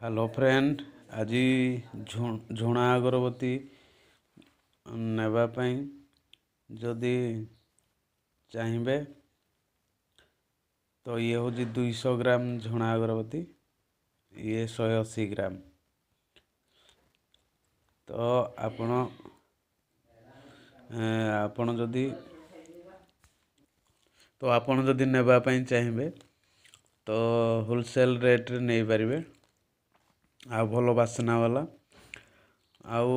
Hello friend आज झुणा अगरबत्ती नेबापी जदि चाहिए तो ये हूँ 200 ग्राम झुणा अगरबत्ती ये 180 ग्राम। तो आपण जदि नेबापी चाहिए तो होलसेल रेट नहीं पारे आ भल बासना वाला आउ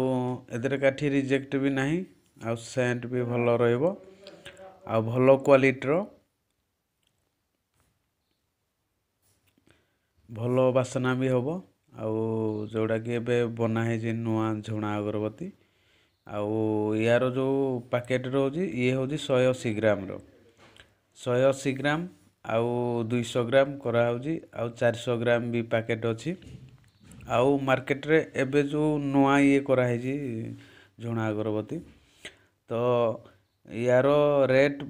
एदरे काठी रिजेक्ट भी नहीं आ सेंट भी भल रहिबो आ भल क्वालिटीर भल बासना भी हम आउ जोड़ा कि एबे बना है नुआ झुणा अगरबत्ती आउ यार जो पैकेट रोजी ये हूँ 180 ग्राम 180 ग्राम आउ 200 ग्राम कराऊँगी आउ 400 ग्राम भी पैकेट अच्छी आउ मार्केट रे एबे जो नुआ ये कराई झुणा अगरबत्ती तो यार रेट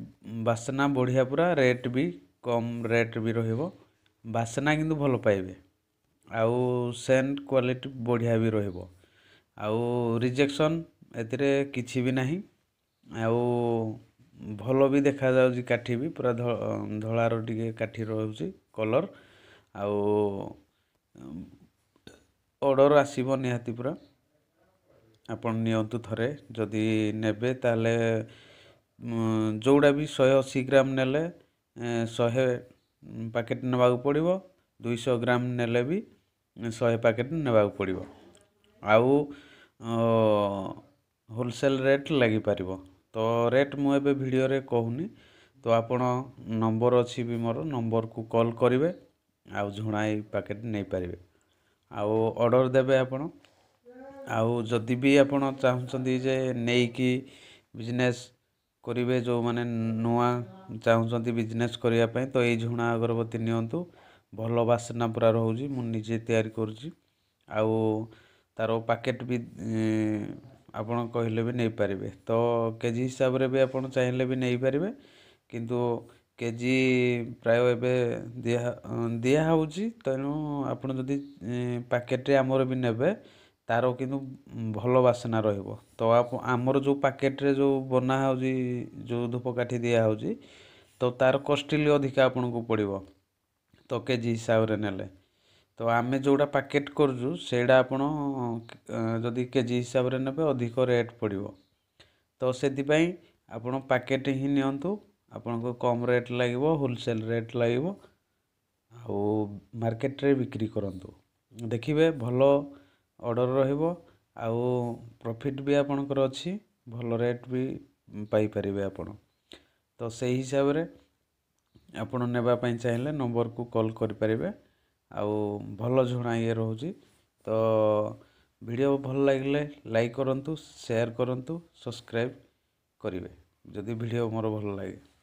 बासना बढ़िया पूरा रेट भी कम रेट भी रहिबो बासना किंतु भल पाइबे आउ सेंट क्वालिटी बढ़िया भी रहिबो आउ रिजेक्शन एतिरे किछि भी नहीं आउ भल भी देखा जाउची काठी भी पूरा धଳାର ଟିକେ काठी रहउची कलर आउ ऑर्डर आसीबो निहाती पूरा आपण नियंतु थरे जदि नेबे ताले जोड़ा भी 180 ग्राम नेले 100 पैकेट नेबाक पड़िबो 200 ग्राम नेले भी 100 पैकेट नेबाक पड़िबो आउ होलसेल रेट लगी पारिबो। तो रेट मु एबे वीडियो रे कहूनी तो आपण नंबर अच्छी भी मोर नंबर को कॉल करिवे आउ झुणाई पैकेट नहीं पारिबे आउ ऑर्डर देबे आपण आउ जदि भी आपण चाहुचंदी जे नेकी बिजनेस करिवे जो माने नुआ चाहुचंदी बिजनेस करिया पय तो ए झुणा अगरबत्ती नियंतु भल बासना पूरा रहउजी मु निजे तैयारी करूची आउ तारो पैकेट भी आपण कहले भी नहीं पारिबे तो केजी हिसाब रे भी आपण चाहिले भी नहीं पारिबे किंतु केजी प्राय एबे दिया होउची तेणु आपण जदि पैकेट रे आमर भी नेबे तारो किंतु भल बासना रहिबो तो आमर जो पैकेट रे जो बना होउची जो धूपकाठी दिया होउची तो तार कॉस्टली अधिका आपण को पड़िबो तो केजी हिसाब रे नेले तो आमे जोड़ा पैकेट करजु सेडा आपण जदि केजी हिसाब रे नेबे अधिक रेट पड़िबो तो सेति पई आपण पैकेट ही नियंतु आपण को कम रेट लागिबो होलसेल रेट लागिबो आउ मार्केट रे बिक्री करंतु देखिबे भलो ऑर्डर रहिबो आउ प्रॉफिट भी आपणकर अछि भलो रेट भी पाई परिबे आपण तो सेही हिसाब रे आपण नेबा पई चाहिले नंबर को कॉल करि परिबे आउ भलो झुणा ये रहउची। तो वीडियो भल लागिले लाइक करंतु शेयर करंतु सब्सक्राइब करिवे जदि वीडियो मोर भल लागे।